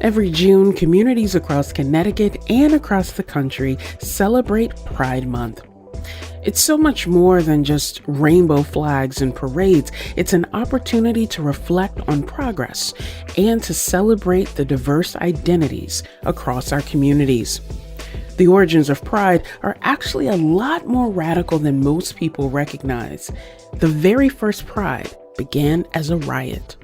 Every June, communities across Connecticut and across the country celebrate Pride Month. It's so much more than just rainbow flags and parades. It's an opportunity to reflect on progress and to celebrate the diverse identities across our communities. The origins of Pride are actually a lot more radical than most people recognize. The very first Pride began as a riot.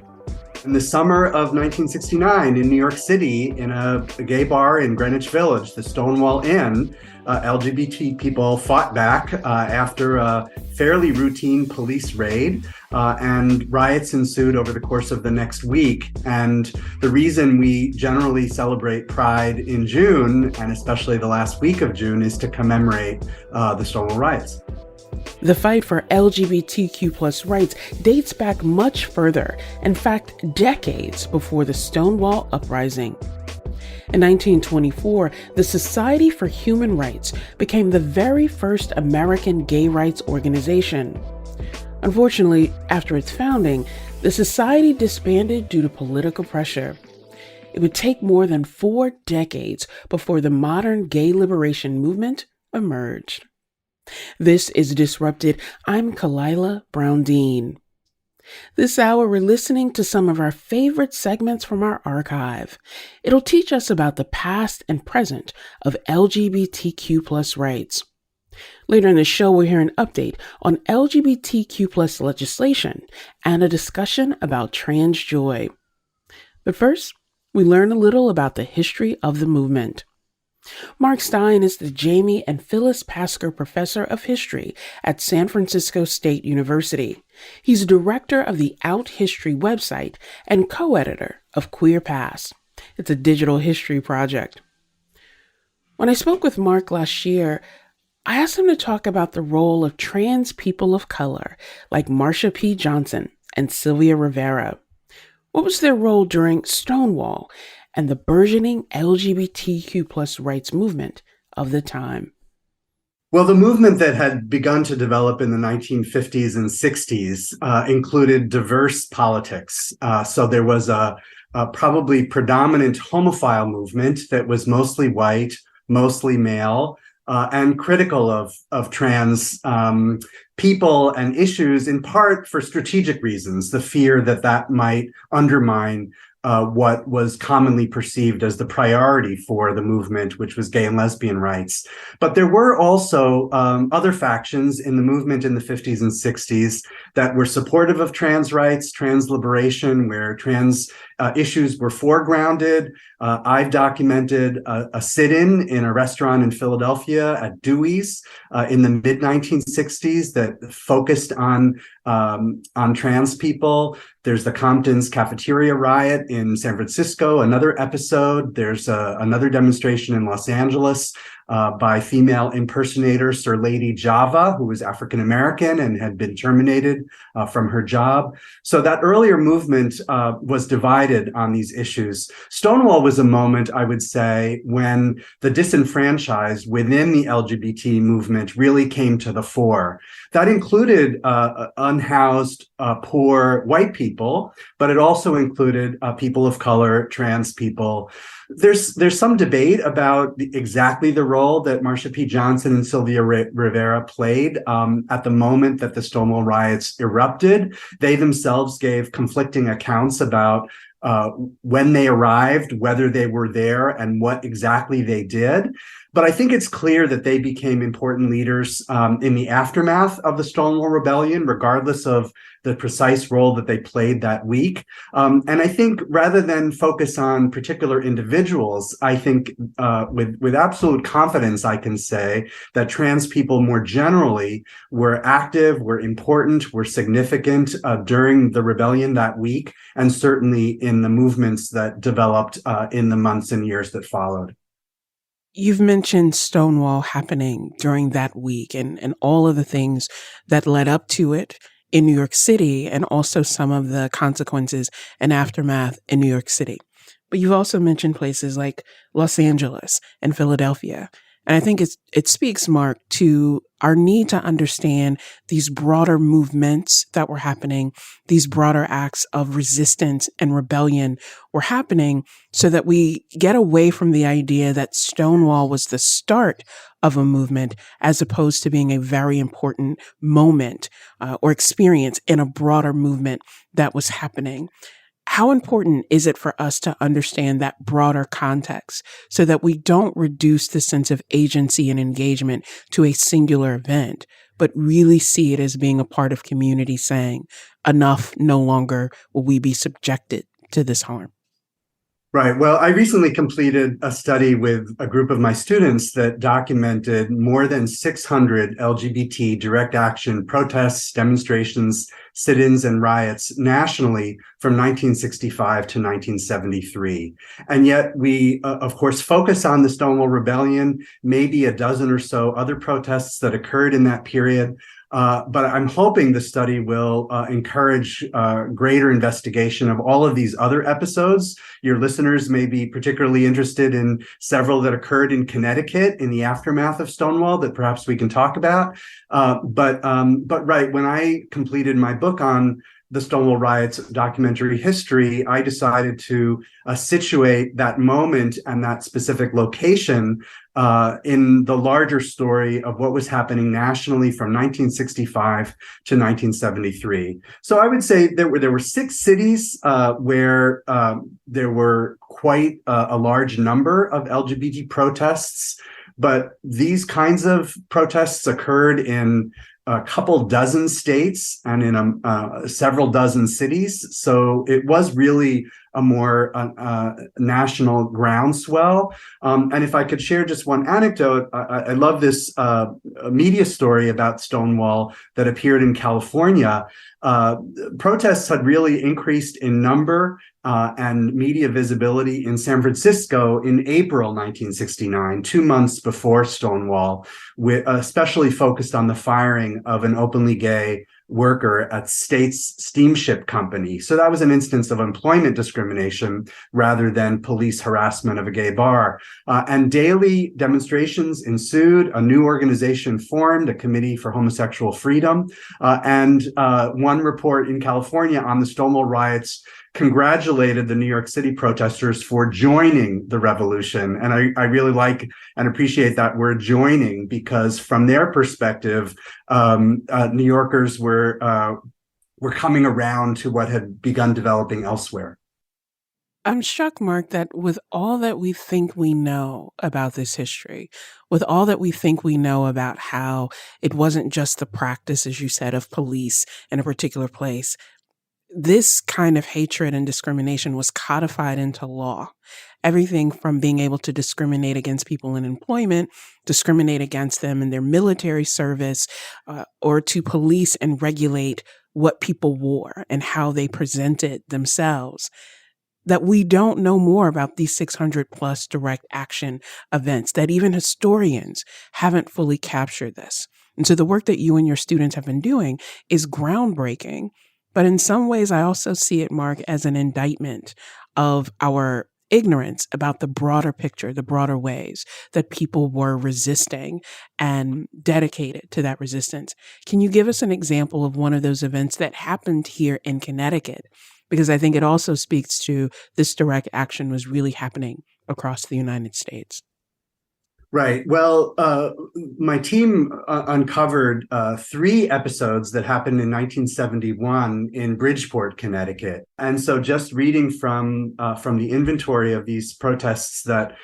In the summer of 1969 in New York City, in a gay bar in Greenwich Village, the Stonewall Inn, LGBT people fought back after a fairly routine police raid, and riots ensued over the course of the next week. And the reason we generally celebrate Pride in June, and especially the last week of June, is to commemorate the Stonewall riots. The fight for LGBTQ+ rights dates back much further, in fact, decades before the Stonewall Uprising. In 1924, the Society for Human Rights became the very first American gay rights organization. Unfortunately, after its founding, the society disbanded due to political pressure. It would take more than 4 decades before the modern gay liberation movement emerged. This is Disrupted. I'm Kalila Brown-Dean. This hour, we're listening to some of our favorite segments from our archive. It'll teach us about the past and present of LGBTQ+ rights. Later in the show, we'll hear an update on LGBTQ+ legislation and a discussion about trans joy. But first, we learn a little about the history of the movement. Marc Stein is the Jamie and Phyllis Pasker Professor of History at San Francisco State University. He's director of the Out History website and co-editor of Queer Past. It's a digital history project. When I spoke with Marc last year, I asked him to talk about the role of trans people of color like Marsha P. Johnson and Sylvia Rivera. What was their role during Stonewall and the burgeoning LGBTQ+ rights movement of the time? Well, the movement that had begun to develop in the 1950s and 60s included diverse politics. So there was a probably predominant homophile movement that was mostly white, mostly male, and critical of trans people and issues, in part for strategic reasons, the fear that might undermine what was commonly perceived as the priority for the movement, which was gay and lesbian rights. But there were also other factions in the movement in the 50s and 60s that were supportive of trans rights, trans liberation, where trans issues were foregrounded. I've documented a sit-in in a restaurant in Philadelphia at Dewey's in the mid-1960s that focused on trans people. There's the Compton's cafeteria riot in San Francisco, another episode. There's another demonstration in Los Angeles by female impersonator Sir Lady Java, who was African-American and had been terminated from her job. So that earlier movement was divided on these issues. Stonewall was a moment, I would say, when the disenfranchised within the LGBT movement really came to the fore. That included unhoused, poor white people, but it also included people of color, trans people. There's some debate about exactly the role that Marsha P. Johnson and Sylvia Rivera played at the moment that the Stonewall riots erupted. They themselves gave conflicting accounts about when they arrived, whether they were there, and what exactly they did. But I think it's clear that they became important leaders in the aftermath of the Stonewall Rebellion, regardless of the precise role that they played that week. And I think rather than focus on particular individuals, I think with absolute confidence, I can say that trans people more generally were active, were important, were significant during the rebellion that week, and certainly in the movements that developed in the months and years that followed. You've mentioned Stonewall happening during that week and all of the things that led up to it in New York City, and also some of the consequences and aftermath in New York City. But you've also mentioned places like Los Angeles and Philadelphia. And I think it speaks, Mark, to our need to understand these broader movements that were happening, these broader acts of resistance and rebellion were happening, so that we get away from the idea that Stonewall was the start of a movement, as opposed to being a very important moment or experience in a broader movement that was happening. How important is it for us to understand that broader context so that we don't reduce the sense of agency and engagement to a singular event, but really see it as being a part of community saying, enough, no longer will we be subjected to this harm? Right. Well, I recently completed a study with a group of my students that documented more than 600 LGBT direct action protests, demonstrations, sit-ins, and riots nationally from 1965 to 1973. And yet we, of course, focus on the Stonewall Rebellion, maybe a dozen or so other protests that occurred in that period. But I'm hoping the study will encourage greater investigation of all of these other episodes. Your listeners may be particularly interested in several that occurred in Connecticut in the aftermath of Stonewall that perhaps we can talk about. But right, when I completed my book on the Stonewall riots documentary history, I decided to situate that moment and that specific location in the larger story of what was happening nationally from 1965 to 1973. So I would say there were 6 cities where there were quite a large number of LGBT protests, but these kinds of protests occurred in a couple dozen states and in several dozen cities. So it was really a more national groundswell. And if I could share just one anecdote, I love this media story about Stonewall that appeared in California. Protests had really increased in number and media visibility in San Francisco in April 1969, 2 months before Stonewall, especially focused on the firing of an openly gay worker at State's steamship company. So that was an instance of employment discrimination rather than police harassment of a gay bar. And daily demonstrations ensued. A new organization formed, a Committee for Homosexual Freedom. And one report in California on the Stonewall riots congratulated the New York City protesters for joining the revolution. And I really like and appreciate that word joining, because from their perspective, New Yorkers were coming around to what had begun developing elsewhere. I'm struck, Mark, that with all that we think we know about this history, with all that we think we know about how it wasn't just the practice, as you said, of police in a particular place, this kind of hatred and discrimination was codified into law. Everything from being able to discriminate against people in employment, discriminate against them in their military service, or to police and regulate what people wore and how they presented themselves. That we don't know more about these 600 plus direct action events, that even historians haven't fully captured this. And so the work that you and your students have been doing is groundbreaking. But in some ways, I also see it, Mark, as an indictment of our ignorance about the broader picture, the broader ways that people were resisting and dedicated to that resistance. Can you give us an example of one of those events that happened here in Connecticut? Because I think it also speaks to this direct action was really happening across the United States. Right. Well, my team uncovered 3 episodes that happened in 1971 in Bridgeport, Connecticut. And so just reading from the inventory of these protests that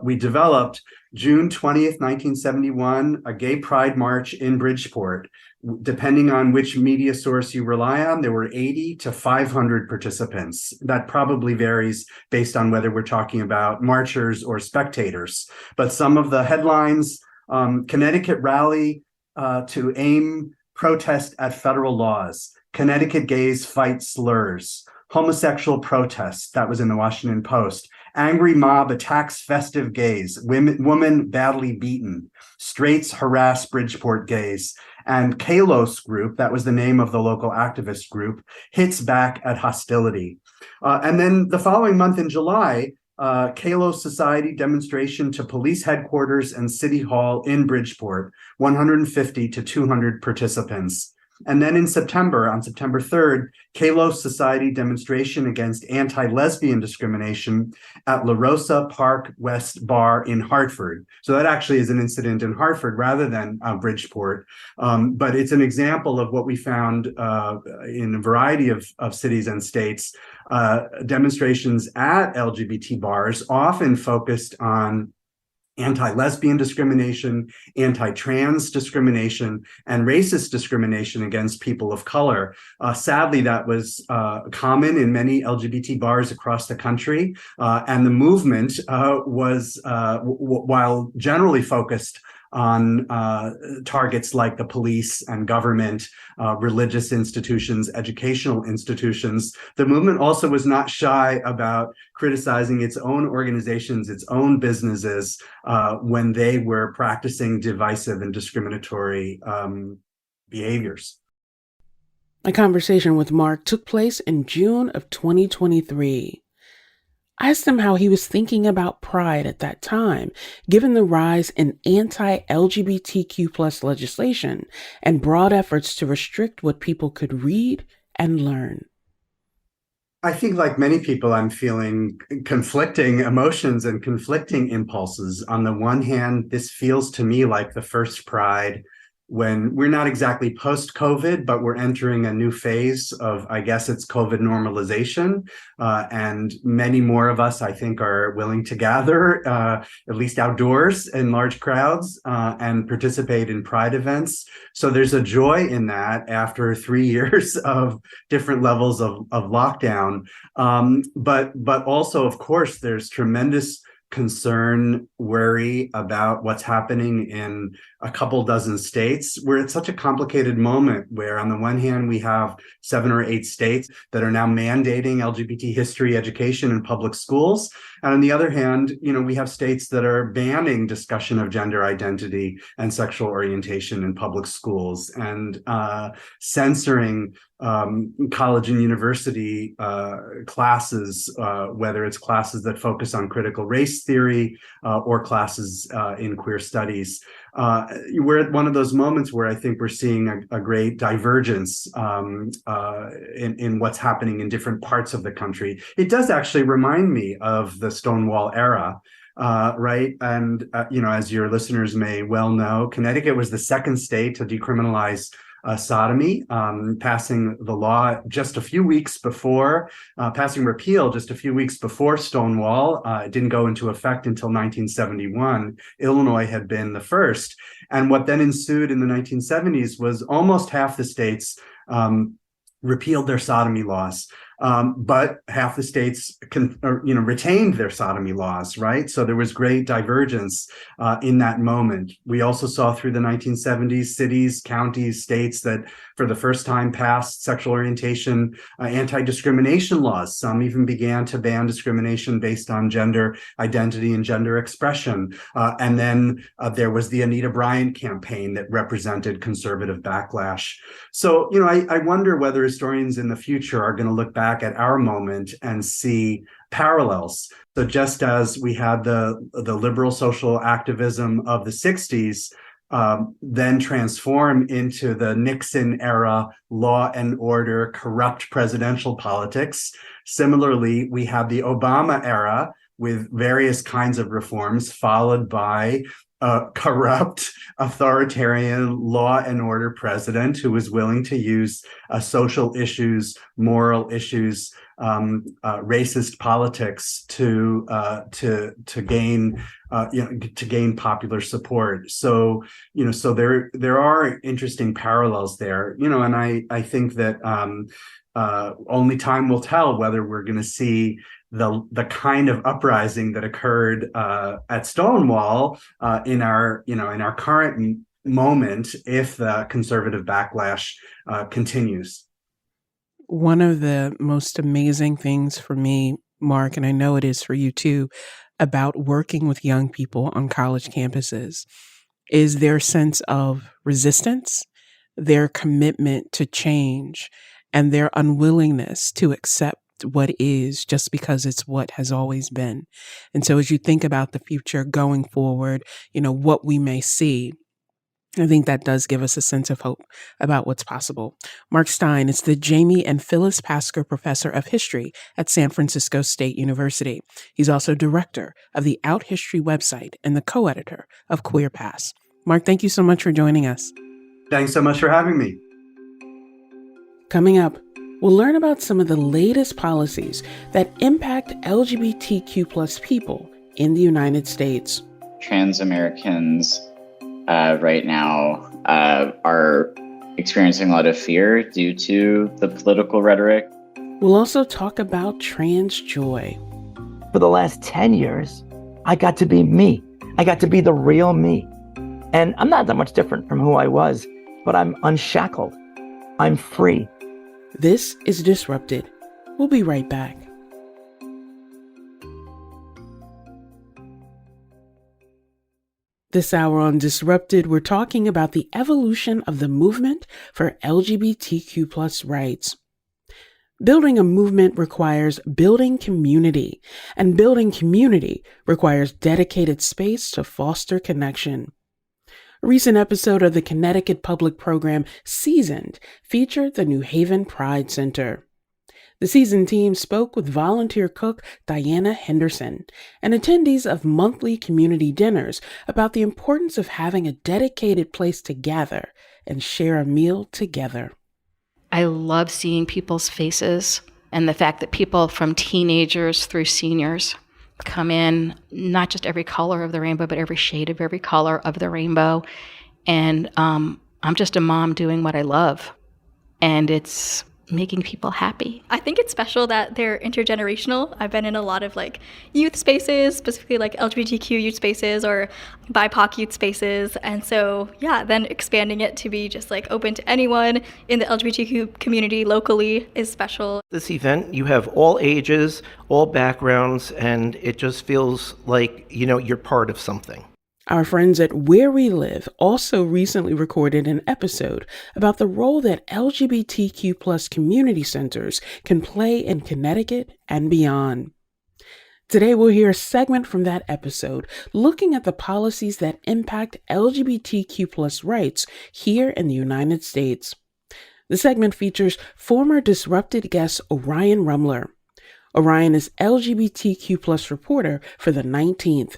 we developed, June 20th, 1971, a gay pride march in Bridgeport. Depending on which media source you rely on, there were 80 to 500 participants. That probably varies based on whether we're talking about marchers or spectators. But some of the headlines, Connecticut rally to aim protest at federal laws. Connecticut gays fight slurs. Homosexual protests, that was in the Washington Post. Angry mob attacks festive gays. Woman badly beaten. Straights harass Bridgeport gays. And Kalos Group, that was the name of the local activist group, hits back at hostility. And then the following month in July, Kalo Society demonstration to police headquarters and City Hall in Bridgeport, 150 to 200 participants. And then in September, on September 3rd, Kalo Society demonstration against anti-lesbian discrimination at La Rosa Park West Bar in Hartford. So that actually is an incident in Hartford rather than Bridgeport. But it's an example of what we found in a variety of cities and states. Demonstrations at LGBT bars often focused on anti-lesbian discrimination, anti-trans discrimination, and racist discrimination against people of color. Sadly, that was common in many LGBT bars across the country, and the movement was, while generally focused on targets like the police and government, religious institutions, educational institutions. The movement also was not shy about criticizing its own organizations, its own businesses, when they were practicing divisive and discriminatory behaviors. My conversation with Marc took place in June of 2023. I asked him how he was thinking about pride at that time, given the rise in anti-LGBTQ plus legislation and broad efforts to restrict what people could read and learn. I think, like many people, I'm feeling conflicting emotions and conflicting impulses. On the one hand, this feels to me like the first Pride when we're not exactly post-COVID, but we're entering a new phase of, I guess it's COVID normalization. And many more of us, I think, are willing to gather, at least outdoors in large crowds, and participate in Pride events. So there's a joy in that after 3 years of different levels of lockdown. But also, of course, there's tremendous concern, worry about what's happening in a couple dozen states. We're at such a complicated moment where on the one hand, we have 7 or 8 states that are now mandating LGBT history education in public schools. And on the other hand, we have states that are banning discussion of gender identity and sexual orientation in public schools and censoring college and university classes, whether it's classes that focus on critical race theory or classes in queer studies. We're at one of those moments where I think we're seeing a great divergence in what's happening in different parts of the country. It does actually remind me of the Stonewall era. Right. And, as your listeners may well know, Connecticut was the second state to decriminalize sodomy, passing the law just a few weeks before, passing repeal just a few weeks before Stonewall. It didn't go into effect until 1971. Illinois had been the first. And what then ensued in the 1970s was almost half the states repealed their sodomy laws. But half the states retained their sodomy laws, right? So there was great divergence in that moment. We also saw through the 1970s cities, counties, states that for the first time passed sexual orientation anti-discrimination laws. Some even began to ban discrimination based on gender identity and gender expression. And then there was the Anita Bryant campaign that represented conservative backlash. So, I wonder whether historians in the future are going to look back at our moment and see parallels. So just as we had the liberal social activism of the 60s, then transform into the Nixon era law and order, corrupt presidential politics. Similarly, we had the Obama era with various kinds of reforms, followed by a corrupt, authoritarian law and order president who was willing to use social issues, moral issues, racist politics to gain popular support. So so there are interesting parallels there. And I think that only time will tell whether we're going to see the kind of uprising that occurred at Stonewall in our current moment if the conservative backlash continues. One of the most amazing things for me, Marc, and I know it is for you too, about working with young people on college campuses is their sense of resistance, their commitment to change, and their unwillingness to accept what is just because it's what has always been. And so as you think about the future going forward, what we may see, I think that does give us a sense of hope about what's possible. Marc Stein is the Jamie and Phyllis Pasker Professor of History at San Francisco State University. He's also director of the Out History website and the co-editor of Queer Pass. Marc, thank you so much for joining us. Thanks so much for having me. Coming up, we'll learn about some of the latest policies that impact LGBTQ plus people in the United States. Trans Americans right now are experiencing a lot of fear due to the political rhetoric. We'll also talk about trans joy. For the last 10 years, I got to be me. I got to be the real me. And I'm not that much different from who I was, but I'm unshackled. I'm free. This is Disrupted. We'll be right back. This hour on Disrupted, we're talking about the evolution of the movement for LGBTQ plus rights. Building a movement requires building community, and building community requires dedicated space to foster connection. A recent episode of the Connecticut public program Seasoned featured the New Haven Pride Center. The Seasoned team spoke with volunteer cook Diana Henderson and attendees of monthly community dinners about the importance of having a dedicated place to gather and share a meal together. I love seeing people's faces and the fact that people from teenagers through seniors come in, not just every color of the rainbow, but every shade of every color of the rainbow. And I'm just a mom doing what I love. And it's making people happy. I think it's special that they're intergenerational. I've been in a lot of youth spaces, specifically LGBTQ youth spaces or BIPOC youth spaces. And so, then expanding it to be just open to anyone in the LGBTQ community locally is special. This event, you have all ages, all backgrounds, and it just feels like, you're part of something. Our friends at Where We Live also recently recorded an episode about the role that LGBTQ plus community centers can play in Connecticut and beyond. Today we'll hear a segment from that episode looking at the policies that impact LGBTQ plus rights here in the United States. The segment features former Disrupted guest Orion Rummler. Orion is LGBTQ plus reporter for the 19th.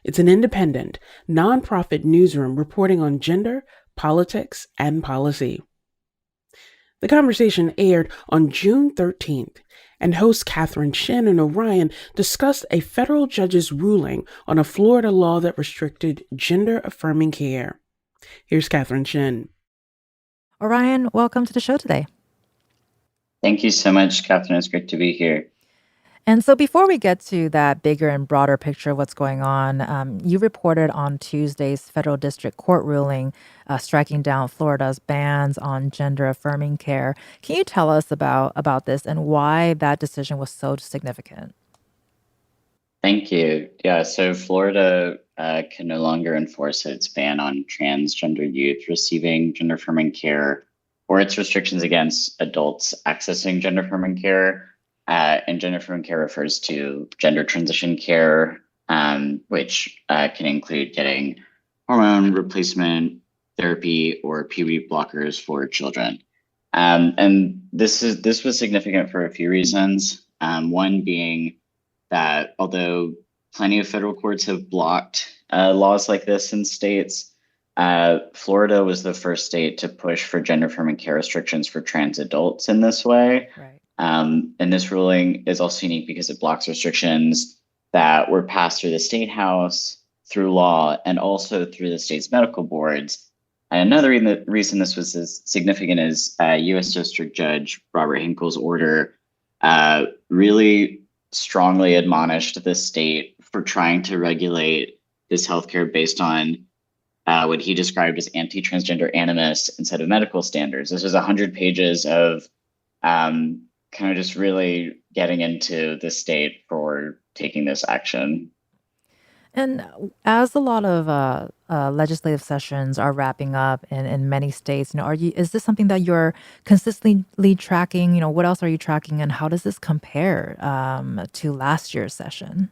It's an independent, nonprofit newsroom reporting on gender, politics, and policy. The conversation aired on June 13th, and hosts Catherine Shin and Orion discussed a federal judge's ruling on a Florida law that restricted gender-affirming care. Here's Catherine Shin. Orion, welcome to the show today. Thank you so much, Catherine. It's great to be here. And so before we get to that bigger and broader picture of what's going on, you reported on Tuesday's federal district court ruling striking down Florida's bans on gender-affirming care. Can you tell us about this and why that decision was so significant? Thank you. Yeah, so Florida can no longer enforce its ban on transgender youth receiving gender-affirming care or its restrictions against adults accessing gender-affirming care. And gender-affirming care refers to gender transition care, which can include getting hormone replacement therapy or puberty blockers for children. And this was significant for a few reasons. One being that although plenty of federal courts have blocked laws like this in states, Florida was the first state to push for gender-affirming care restrictions for trans adults in this way. Right. And this ruling is also unique because it blocks restrictions that were passed through the state house, through law, and also through the state's medical boards. And another reason this was as significant is U.S. District Judge Robert Hinkle's order really strongly admonished the state for trying to regulate this healthcare based on what he described as anti-transgender animus instead of medical standards. This was 100 pages of kind of just really getting into the state for taking this action. And as a lot of legislative sessions are wrapping up in many states, is this something that you're consistently tracking? What else are you tracking, and how does this compare to last year's session?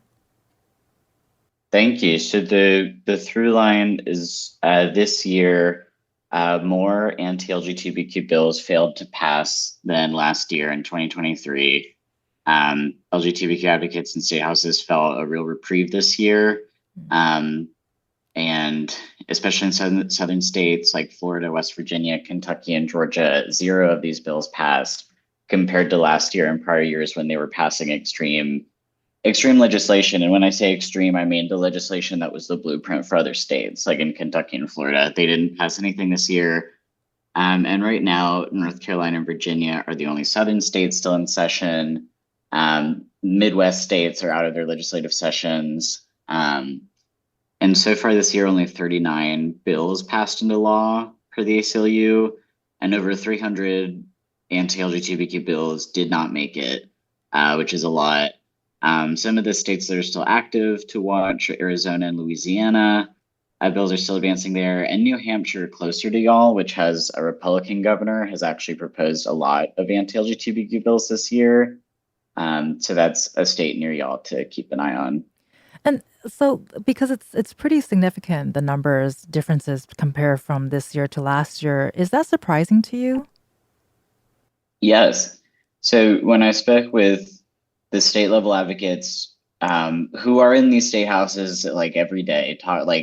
Thank you. So the through line is this year, more anti-LGBTQ bills failed to pass than last year in 2023. LGBTQ advocates in state houses felt a real reprieve this year. And especially in southern states like Florida, West Virginia, Kentucky, and Georgia, 0 of these bills passed compared to last year and prior years when they were passing extreme legislation. And when I say extreme, I mean the legislation that was the blueprint for other states, like in Kentucky and Florida. They didn't pass anything this year. And right now, North Carolina and Virginia are the only southern states still in session. Midwest states are out of their legislative sessions. And so far this year, only 39 bills passed into law per the ACLU, and over 300 anti-LGBTQ bills did not make it, which is a lot. Some of the states that are still active to watch are Arizona and Louisiana. Bills are still advancing there. And New Hampshire, closer to y'all, which has a Republican governor, has actually proposed a lot of anti-LGBTQ bills this year. So that's a state near y'all to keep an eye on. And so, because it's pretty significant, the numbers differences compared from this year to last year, is that surprising to you? Yes. So when I spoke with the state level advocates who are in these state houses like every day,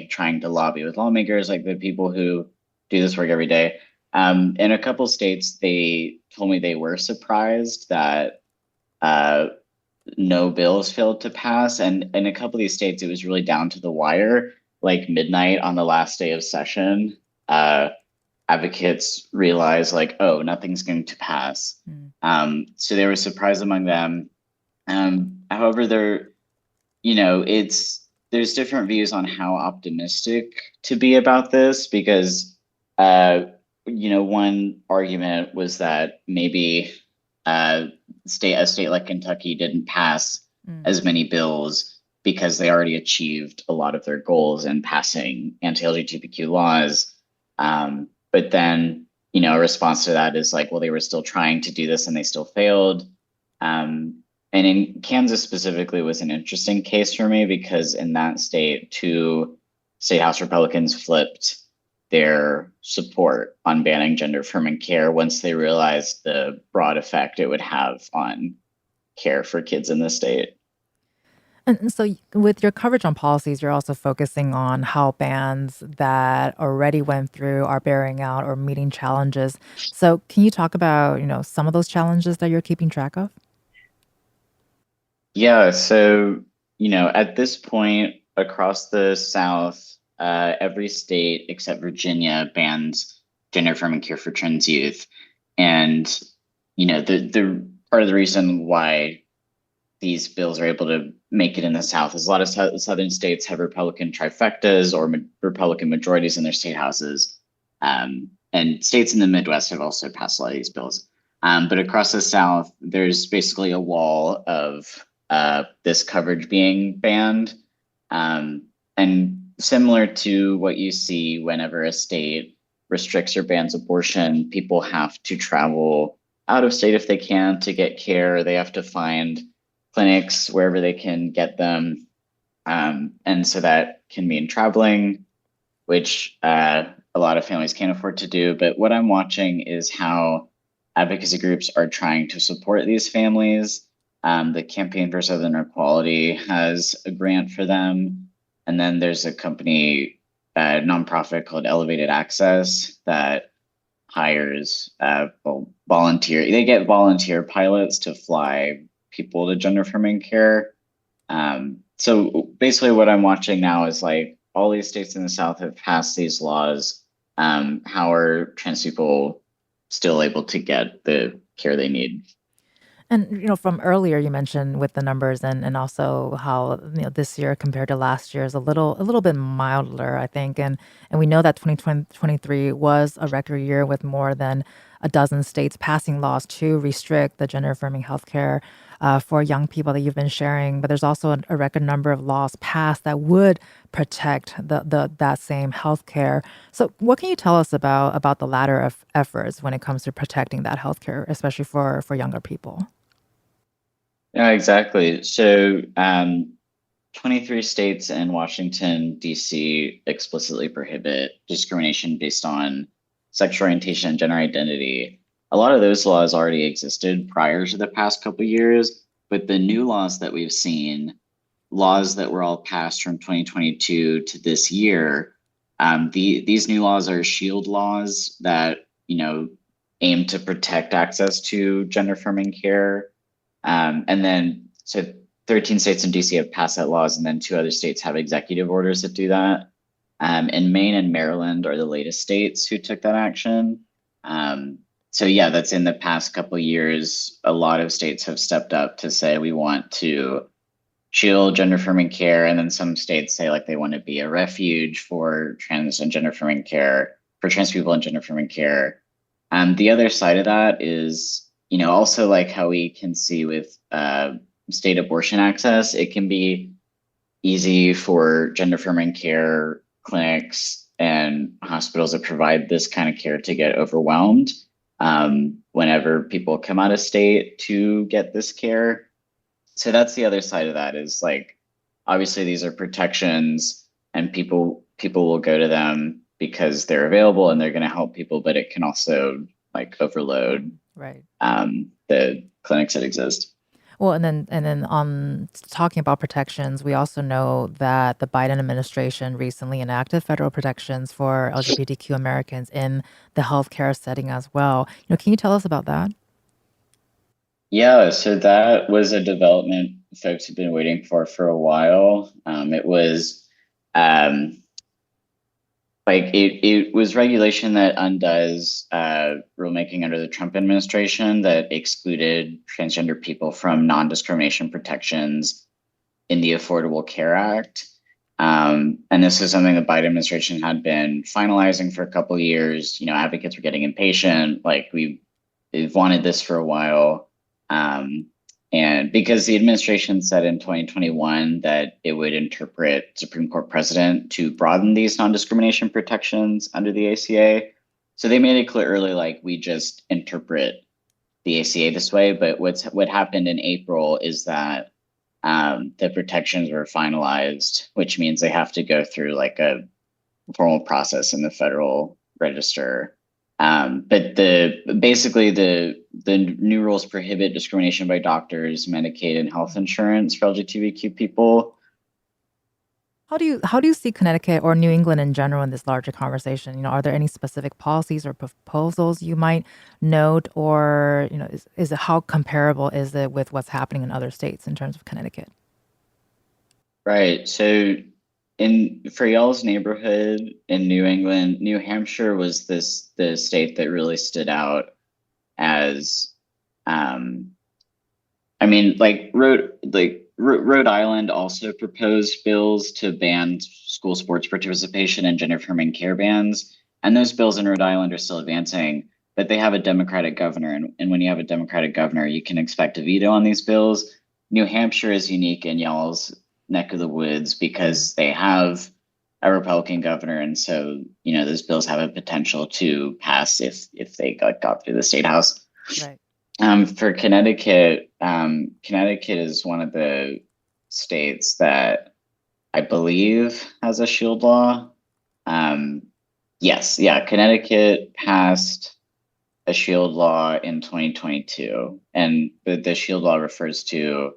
trying to lobby with lawmakers, like the people who do this work every day, in a couple states, they told me they were surprised that no bills failed to pass. And in a couple of these states, it was really down to the wire, like midnight on the last day of session. Advocates realized oh, nothing's going to pass. So they were surprised among them. However, there's different views on how optimistic to be about this, because one argument was that maybe a state like Kentucky didn't pass as many bills because they already achieved a lot of their goals in passing anti-LGBTQ laws. But then, a response to that is well, they were still trying to do this and they still failed. And in Kansas specifically was an interesting case for me, because in that state, 2 state house Republicans flipped their support on banning gender affirming care once they realized the broad effect it would have on care for kids in the state. And so, with your coverage on policies, you're also focusing on how bans that already went through are bearing out or meeting challenges. So, can you talk about, some of those challenges that you're keeping track of? Yeah, so, at this point across the South, every state except Virginia bans gender affirming care for trans youth. And, the part of the reason why these bills are able to make it in the South is a lot of southern states have Republican trifectas or Republican majorities in their state houses. And states in the Midwest have also passed a lot of these bills. But across the South, there's basically a wall of this coverage being banned. And similar to what you see whenever a state restricts or bans abortion, people have to travel out of state if they can to get care. They have to find clinics wherever they can get them. And so that can mean traveling, which a lot of families can't afford to do. But what I'm watching is how advocacy groups are trying to support these families. The Campaign for Southern Equality has a grant for them. And then there's a company, nonprofit called Elevated Access that hires volunteer. They get volunteer pilots to fly people to gender affirming care. So basically what I'm watching now is all these states in the South have passed these laws. How are trans people still able to get the care they need? And, from earlier, you mentioned with the numbers and also how, this year compared to last year is a little bit milder, I think. And we know that 2023 was a record year with more than a dozen states passing laws to restrict the gender affirming healthcare for young people that you've been sharing, but there's also a record number of laws passed that would protect that same healthcare. So, what can you tell us about the latter of efforts when it comes to protecting that healthcare, especially for younger people? Yeah, exactly. So, 23 states and Washington, D.C. explicitly prohibit discrimination based on sexual orientation and gender identity. A lot of those laws already existed prior to the past couple of years, but the new laws that we've seen, laws that were all passed from 2022 to this year, these new laws are shield laws that, aim to protect access to gender affirming care. And then, so 13 states and DC have passed that laws, and then 2 other states have executive orders that do that. And Maine and Maryland are the latest states who took that action. So yeah, that's in the past couple of years. A lot of states have stepped up to say we want to shield gender affirming care, and then some states say like they want to be a refuge for trans and gender affirming care, for trans people and gender affirming care. The other side of that is, also like how we can see with state abortion access, it can be easy for gender affirming care clinics and hospitals that provide this kind of care to get overwhelmed whenever people come out of state to get this care. So that's the other side of that, is like, obviously these are protections and people will go to them because they're available and they're going to help people, but it can also like overload the clinics that exist. Well, and then on talking about protections, we also know that the Biden administration recently enacted federal protections for LGBTQ Americans in the healthcare setting as well. Can you tell us about that? Yeah, so that was a development folks have been waiting for a while. It was it was regulation that undoes rulemaking under the Trump administration that excluded transgender people from non-discrimination protections in the Affordable Care Act. And this is something the Biden administration had been finalizing for a couple of years. Advocates were getting impatient. Like we've wanted this for a while. And because the administration said in 2021 that it would interpret Supreme Court precedent to broaden these non-discrimination protections under the ACA. So they made it clear early, like we just interpret the ACA this way. But what happened in April is that the protections were finalized, which means they have to go through like a formal process in the Federal Register. But basically the new rules prohibit discrimination by doctors, Medicaid, and health insurance for LGBTQ people. How do you see Connecticut or New England in general in this larger conversation? Are there any specific policies or proposals you might note, or is it, how comparable is it with what's happening in other states in terms of Connecticut? Right. So for y'all's neighborhood in New England, New Hampshire was the state that really stood out as, Rhode Island also proposed bills to ban school sports participation and gender affirming care bans. And those bills in Rhode Island are still advancing, but they have a Democratic governor. And when you have a Democratic governor, you can expect a veto on these bills. New Hampshire is unique in y'all's neck of the woods because they have a Republican governor, and so those bills have a potential to pass if they got through the state house. Right. For Connecticut, Connecticut is one of the states that I believe has a shield law. Connecticut passed a shield law in 2022, and the shield law refers to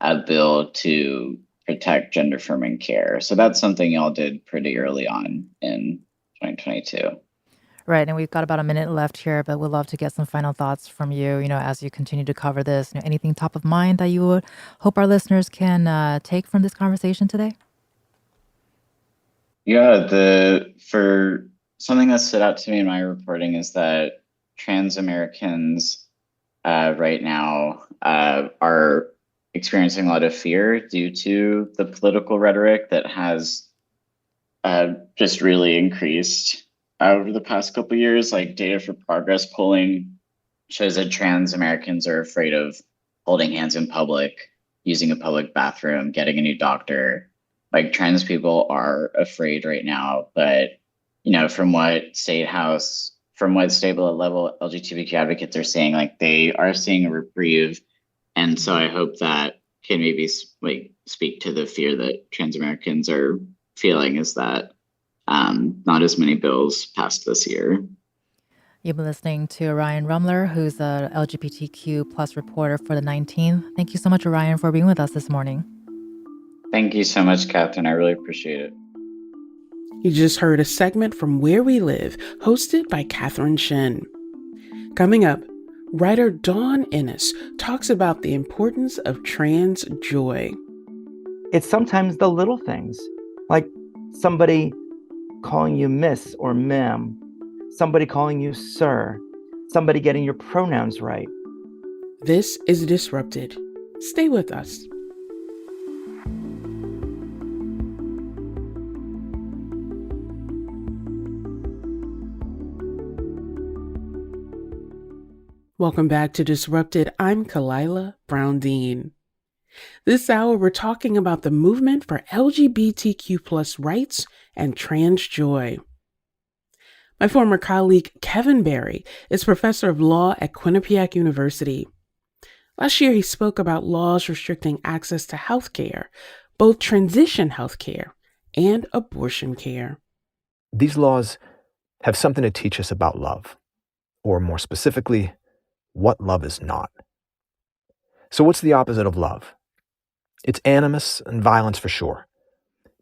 a bill to protect gender affirming care. So that's something y'all did pretty early on in 2022. Right, and we've got about a minute left here, but we'd love to get some final thoughts from you, as you continue to cover this. Anything top of mind that you would hope our listeners can take from this conversation today? Yeah, for something that stood out to me in my reporting is that trans Americans right now are experiencing a lot of fear due to the political rhetoric that has just really increased over the past couple of years. Like Data for Progress polling shows that trans Americans are afraid of holding hands in public, using a public bathroom, getting a new doctor. Like, trans people are afraid right now, but from what state level LGBTQ advocates are saying, like, they are seeing a reprieve. And so I hope that can maybe speak to the fear that trans Americans are feeling, is that not as many bills passed this year. You've been listening to Orion Rummler, who's a LGBTQ plus reporter for the 19th. Thank you so much, Orion, for being with us this morning. Thank you so much, Catherine. I really appreciate it. You just heard a segment from Where We Live, hosted by Catherine Shen. Coming up, writer Dawn Ennis talks about the importance of trans joy. It's sometimes the little things, like somebody calling you miss or ma'am, somebody calling you sir, somebody getting your pronouns right. This is Disrupted. Stay with us. Welcome back to Disrupted. I'm Kalila Brown-Dean. This hour, we're talking about the movement for LGBTQ plus rights and trans joy. My former colleague, Kevin Barry, is professor of law at Quinnipiac University. Last year, he spoke about laws restricting access to health care, both transition health care and abortion care. These laws have something to teach us about love, or more specifically, what love is not. So what's the opposite of love? It's animus and violence for sure,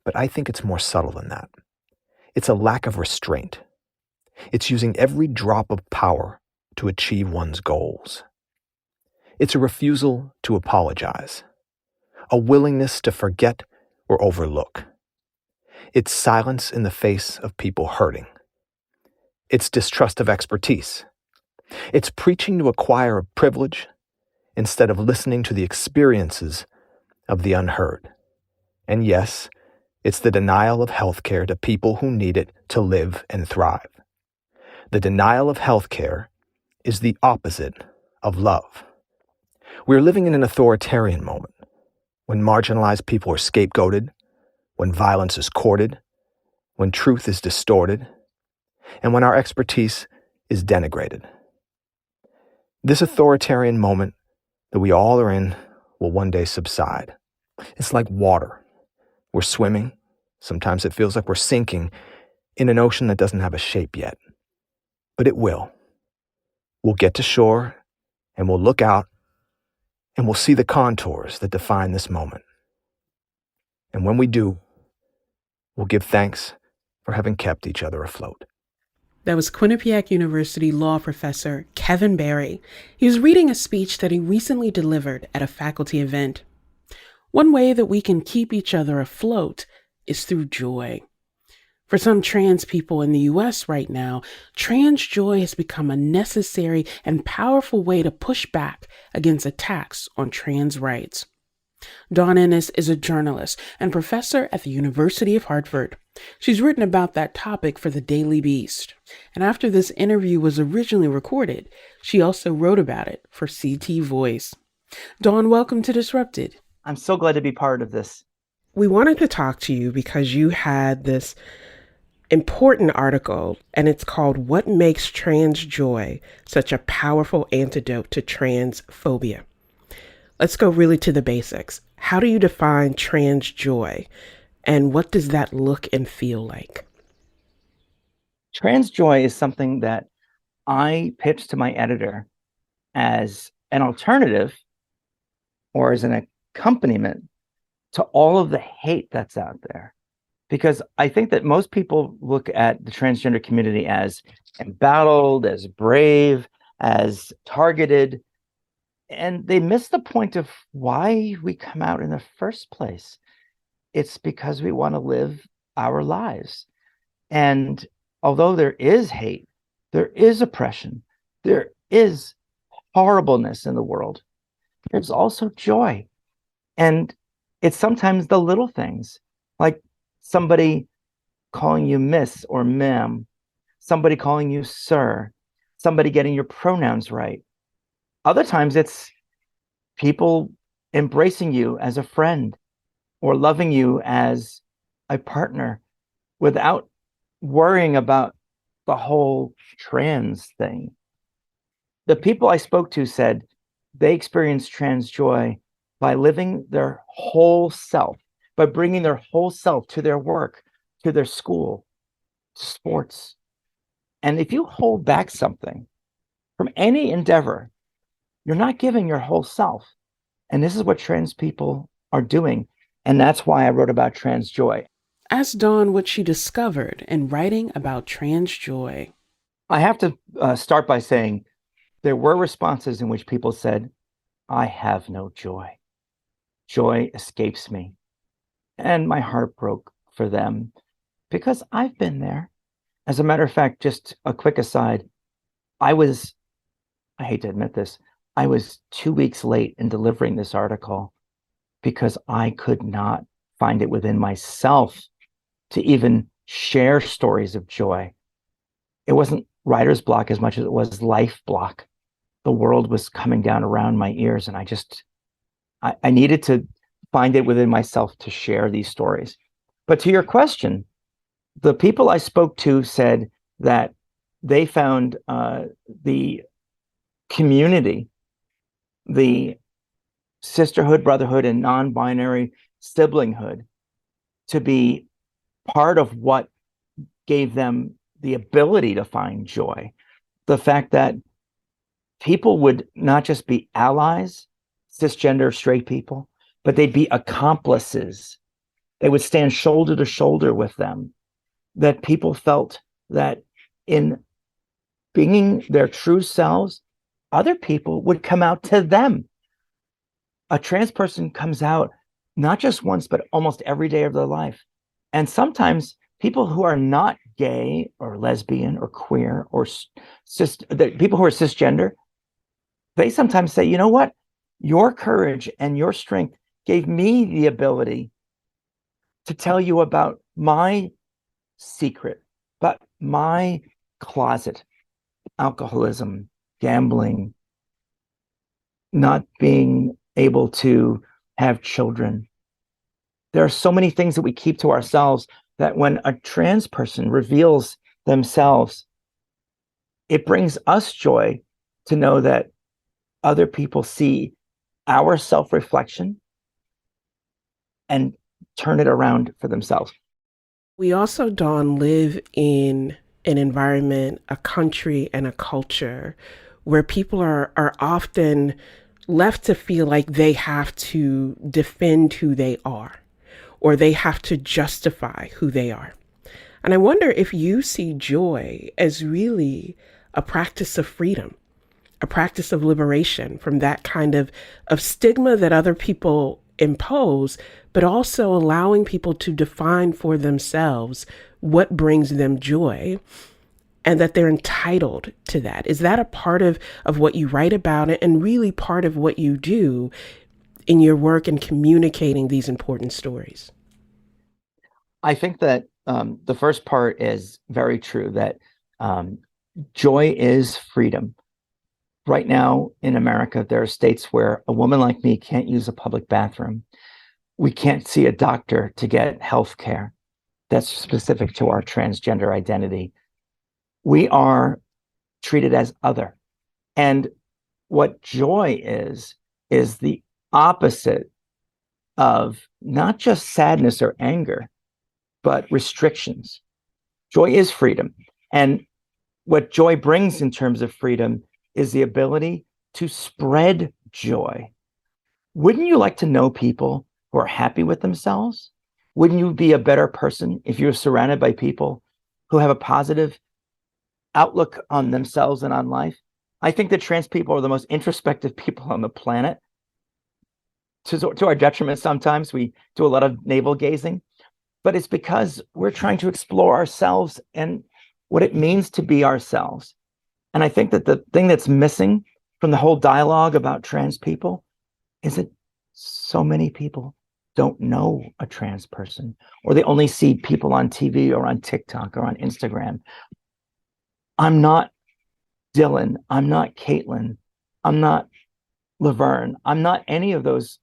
but I think it's more subtle than that. It's a lack of restraint. It's using every drop of power to achieve one's goals. It's a refusal to apologize, a willingness to forget or overlook. It's silence in the face of people hurting. It's distrust of expertise. It's preaching to acquire a privilege instead of listening to the experiences of the unheard. And yes, it's the denial of healthcare to people who need it to live and thrive. The denial of healthcare is the opposite of love. We're living in an authoritarian moment, when marginalized people are scapegoated, when violence is courted, when truth is distorted, and when our expertise is denigrated. This authoritarian moment that we all are in will one day subside. It's like water. We're swimming. Sometimes it feels like we're sinking in an ocean that doesn't have a shape yet. But it will. We'll get to shore, and we'll look out, and we'll see the contours that define this moment. And when we do, we'll give thanks for having kept each other afloat. That was Quinnipiac University law professor Kevin Barry. He was reading a speech that he recently delivered at a faculty event. One way that we can keep each other afloat is through joy. For some trans people in the U.S. right now, trans joy has become a necessary and powerful way to push back against attacks on trans rights. Dawn Ennis is a journalist and professor at the University of Hartford. She's written about that topic for the Daily Beast. And after this interview was originally recorded, she also wrote about it for CT Voice. Dawn, welcome to Disrupted. I'm so glad to be part of this. We wanted to talk to you because you had this important article, and it's called What Makes Trans Joy Such a Powerful Antidote to Transphobia. Let's go really to the basics. How do you define trans joy, and what does that look and feel like? Trans joy is something that I pitched to my editor as an alternative or as an accompaniment to all of the hate that's out there. Because I think that most people look at the transgender community as embattled, as brave, as targeted, and they miss the point of why we come out in the first place. It's because we want to live our lives. And although there is hate, there is oppression, there is horribleness in the world, there's also joy. And it's sometimes the little things, like somebody calling you miss or ma'am, somebody calling you sir, somebody getting your pronouns right. Other times it's people embracing you as a friend or loving you as a partner without worrying about the whole trans thing. The people I spoke to said they experienced trans joy by living their whole self, by bringing their whole self to their work, to their school, to sports. And if you hold back something from any endeavor, you're not giving your whole self. And this is what trans people are doing. And that's why I wrote about trans joy. Ask Dawn what she discovered in writing about trans joy. I have to start by saying there were responses in which people said, I have no joy. Joy escapes me. And my heart broke for them because I've been there. As a matter of fact, just a quick aside, I hate to admit this, I was 2 weeks late in delivering this article because I could not find it within myself to even share stories of joy. It wasn't writer's block as much as it was life block. The world was coming down around my ears, and I needed to find it within myself to share these stories. But to your question, the people I spoke to said that they found the community, the sisterhood, brotherhood, and non-binary siblinghood to be part of what gave them the ability to find joy. The fact that people would not just be allies, cisgender straight people, but they'd be accomplices. They would stand shoulder to shoulder with them. That people felt that in being their true selves, other people would come out to them. A trans person comes out not just once, but almost every day of their life. And sometimes people who are not gay or lesbian or queer or people who are cisgender, they sometimes say, you know what? Your courage and your strength gave me the ability to tell you about my secret, but my closet, alcoholism, gambling, not being able to have children. There are so many things that we keep to ourselves that when a trans person reveals themselves, it brings us joy to know that other people see our self-reflection and turn it around for themselves. We also, Dawn, live in an environment, a country, and a culture where people are often left to feel like they have to defend who they are, or they have to justify who they are. And I wonder if you see joy as really a practice of freedom, a practice of liberation from that kind of stigma that other people impose, but also allowing people to define for themselves what brings them joy and that they're entitled to that. Is that a part of what you write about it and really part of what you do in your work in communicating these important stories? I think that the first part is very true, that joy is freedom. Right now in America, there are states where a woman like me can't use a public bathroom. We can't see a doctor to get health care that's specific to our transgender identity. We are treated as other. And what joy is the opposite of not just sadness or anger, but restrictions. Joy is freedom. And what joy brings in terms of freedom is the ability to spread joy. Wouldn't you like to know people who are happy with themselves? Wouldn't you be a better person if you were surrounded by people who have a positive outlook on themselves and on life? I think that trans people are the most introspective people on the planet. To our detriment, sometimes we do a lot of navel gazing, but it's because we're trying to explore ourselves and what it means to be ourselves. And I think that the thing that's missing from the whole dialogue about trans people is that so many people don't know a trans person, or they only see people on TV or on TikTok or on Instagram. I'm not Dylan. I'm not Caitlin. I'm not Laverne. I'm not any of those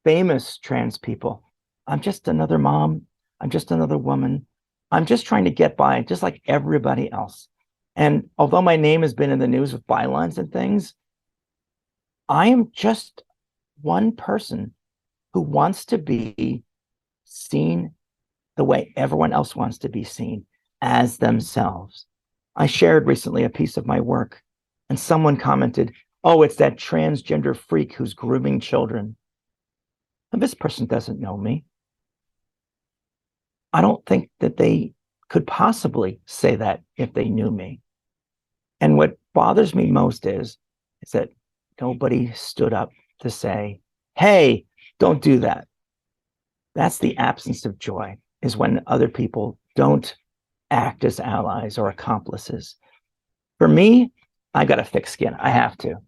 famous trans people. I'm just another mom. I'm just another woman. I'm just trying to get by, just like everybody else. And although my name has been in the news with bylines and things, I am just one person who wants to be seen the way everyone else wants to be seen, as themselves. I shared recently a piece of my work, and someone commented, "Oh, it's that transgender freak who's grooming children." And this person doesn't know me. I don't think that they could possibly say that if they knew me. And what bothers me most is that nobody stood up to say, "Hey, don't do that." That's the absence of joy, is when other people don't act as allies or accomplices. For me, I got a thick skin. I have to.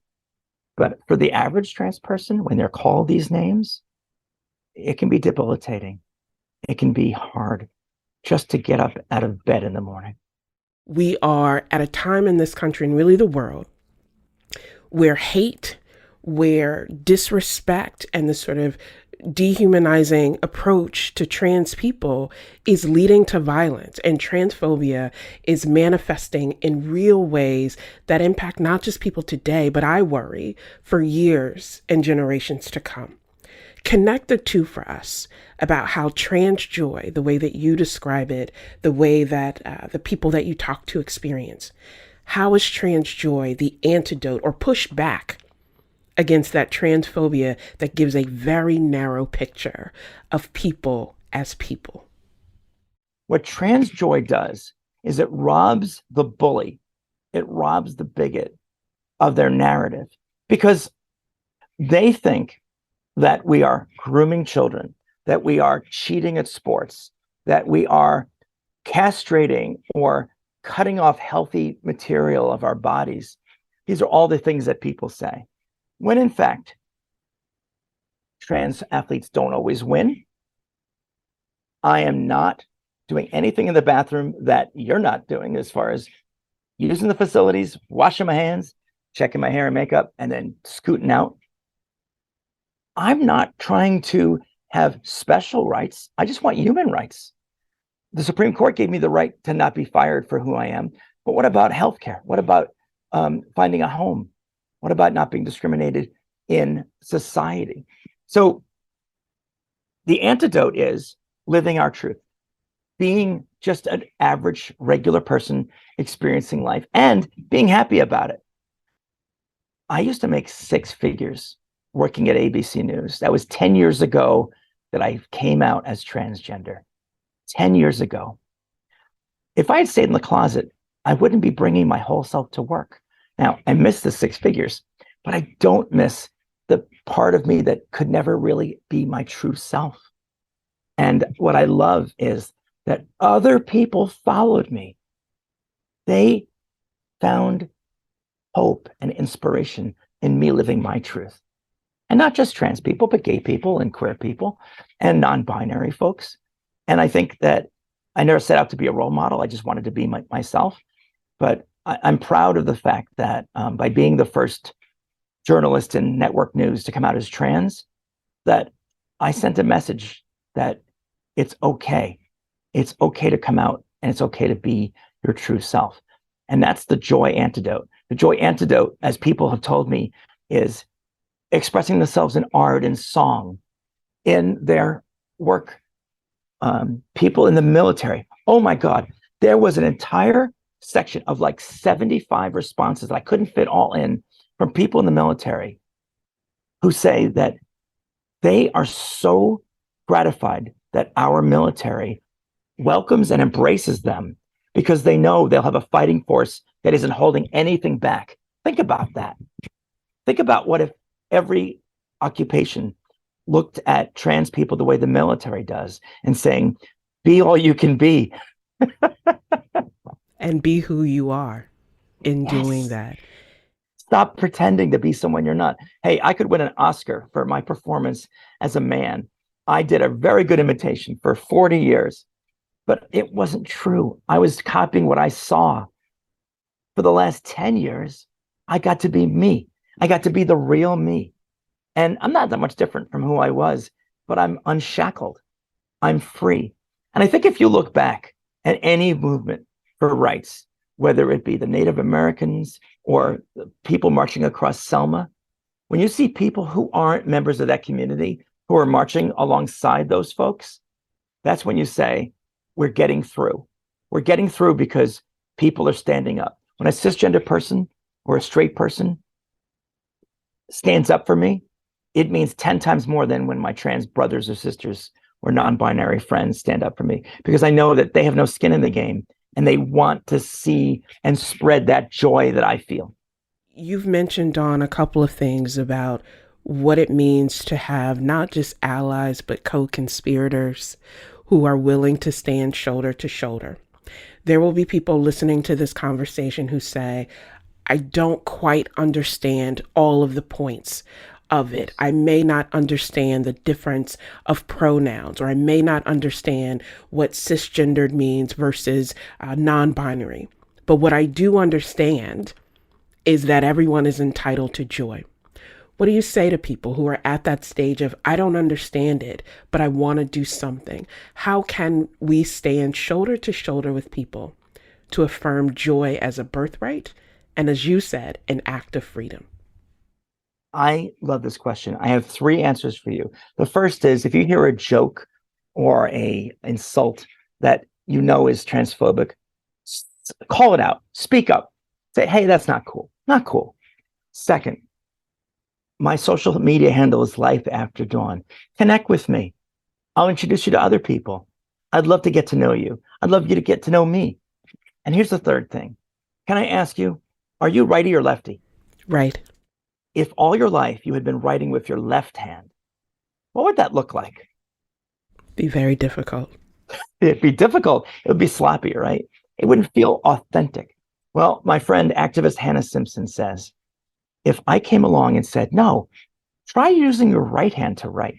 But for the average trans person, when they're called these names, it can be debilitating. It can be hard just to get up out of bed in the morning. We are at a time in this country, and really the world, where hate, where disrespect and the sort of dehumanizing approach to trans people is leading to violence, and transphobia is manifesting in real ways that impact not just people today, but I worry for years and generations to come. Connect the two for us about how trans joy, the way that you describe it, the way that the people that you talk to experience, how is trans joy the antidote or pushback against that transphobia that gives a very narrow picture of people as people? What trans joy does is it robs the bully, it robs the bigot of their narrative, because they think that we are grooming children, that we are cheating at sports, that we are castrating or cutting off healthy material of our bodies. These are all the things that people say, when in fact, trans athletes don't always win. I am not doing anything in the bathroom that you're not doing, as far as using the facilities, washing my hands, checking my hair and makeup, and then scooting out. I'm not trying to have special rights. I just want human rights. The Supreme Court gave me the right to not be fired for who I am. But what about healthcare? What about finding a home? What about not being discriminated in society? So the antidote is living our truth, being just an average, regular person experiencing life and being happy about it. I used to make 6 figures working at ABC News. That was 10 years ago that I came out as transgender. 10 years ago. If I had stayed in the closet, I wouldn't be bringing my whole self to work. Now, I miss the 6 figures, but I don't miss the part of me that could never really be my true self. And what I love is that other people followed me. They found hope and inspiration in me living my truth. And not just trans people, but gay people and queer people and non-binary folks. And I think that I never set out to be a role model. I just wanted to be myself. But I'm proud of the fact that by being the first journalist in network news to come out as trans, that I sent a message that it's okay. It's okay to come out, and it's okay to be your true self. And that's the joy antidote. The joy antidote, as people have told me, is expressing themselves in art and song, in their work. People in the military. Oh my God, there was an entire section of like 75 responses that I couldn't fit all in from people in the military who say that they are so gratified that our military welcomes and embraces them because they know they'll have a fighting force that isn't holding anything back. Think about that. Think about what if every occupation looked at trans people the way the military does and saying, be all you can be. And be who you are in doing that. Stop pretending to be someone you're not. Hey, I could win an Oscar for my performance as a man. I did a very good imitation for 40 years, but it wasn't true. I was copying what I saw. For the last 10 years, I got to be me. I got to be the real me. And I'm not that much different from who I was, but I'm unshackled. I'm free. And I think if you look back at any movement for rights, whether it be the Native Americans or the people marching across Selma, when you see people who aren't members of that community who are marching alongside those folks, that's when you say, we're getting through. We're getting through because people are standing up. When a cisgender person or a straight person stands up for me, it means 10 times more than when my trans brothers or sisters or non-binary friends stand up for me, because I know that they have no skin in the game and they want to see and spread that joy that I feel. You've mentioned, Dawn, a couple of things about what it means to have not just allies, but co-conspirators who are willing to stand shoulder to shoulder. There will be people listening to this conversation who say, I don't quite understand all of the points of it. I may not understand the difference of pronouns, or I may not understand what cisgendered means versus non-binary. But what I do understand is that everyone is entitled to joy. What do you say to people who are at that stage of, I don't understand it, but I want to do something? How can we stand shoulder to shoulder with people to affirm joy as a birthright and, as you said, an act of freedom? I love this question. I have 3 answers for you. The first is, if you hear a joke or a insult that you know is transphobic, call it out, speak up, say, hey, that's not cool, not cool. Second, my social media handle is Life After Dawn. Connect with me. I'll introduce you to other people. I'd love to get to know you. I'd love you to get to know me. And here's the third thing. Can I ask you, are you righty or lefty? Right. If all your life you had been writing with your left hand, what would that look like? Be very difficult. It'd be difficult. It would be sloppy, right? It wouldn't feel authentic. Well, my friend, activist Hannah Simpson says, if I came along and said, no, try using your right hand to write,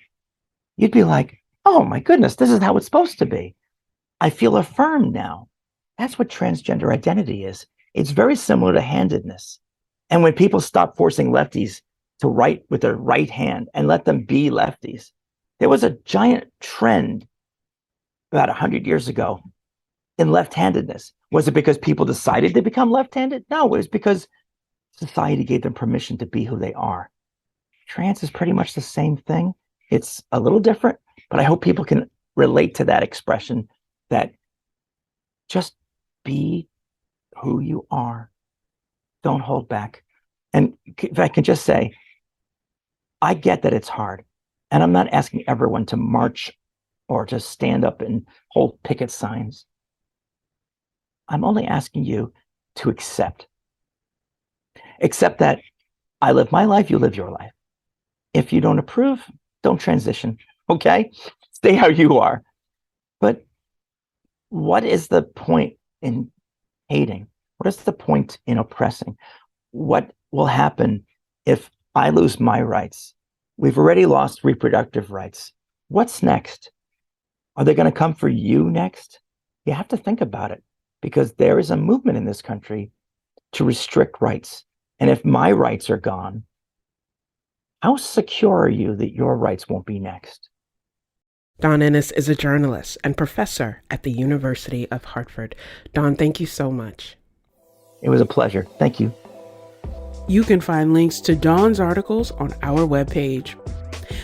you'd be like, oh my goodness, this is how it's supposed to be. I feel affirmed now. That's what transgender identity is. It's very similar to handedness. And when people stop forcing lefties to write with their right hand and let them be lefties, there was a giant trend about 100 years ago in left-handedness. Was it because people decided to become left-handed? No, it was because society gave them permission to be who they are. Trans is pretty much the same thing. It's a little different, but I hope people can relate to that expression, that just be who you are. Don't hold back. And if I can just say, I get that it's hard. And I'm not asking everyone to march or to stand up and hold picket signs. I'm only asking you to accept. Accept that I live my life, you live your life. If you don't approve, don't transition, okay? Stay how you are. But what is the point in hating? What is the point in oppressing? What will happen if I lose my rights? We've already lost reproductive rights. What's next? Are they going to come for you next? You have to think about it, because there is a movement in this country to restrict rights. And if my rights are gone, how secure are you that your rights won't be next? Dawn Ennis is a journalist and professor at the University of Hartford. Dawn, thank you so much. It was a pleasure. Thank you. You can find links to Dawn's articles on our webpage.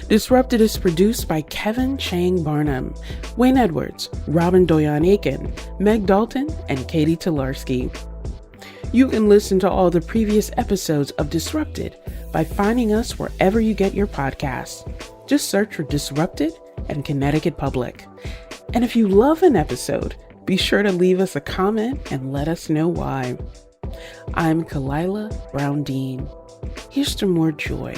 Disrupted is produced by Kevin Chang Barnum, Wayne Edwards, Robin Doyon-Aiken, Meg Dalton, and Katie Pellico. You can listen to all the previous episodes of Disrupted by finding us wherever you get your podcasts. Just search for Disrupted and Connecticut Public. And if you love an episode, be sure to leave us a comment and let us know why. I'm Kalila Brown-Dean. Here's to more joy.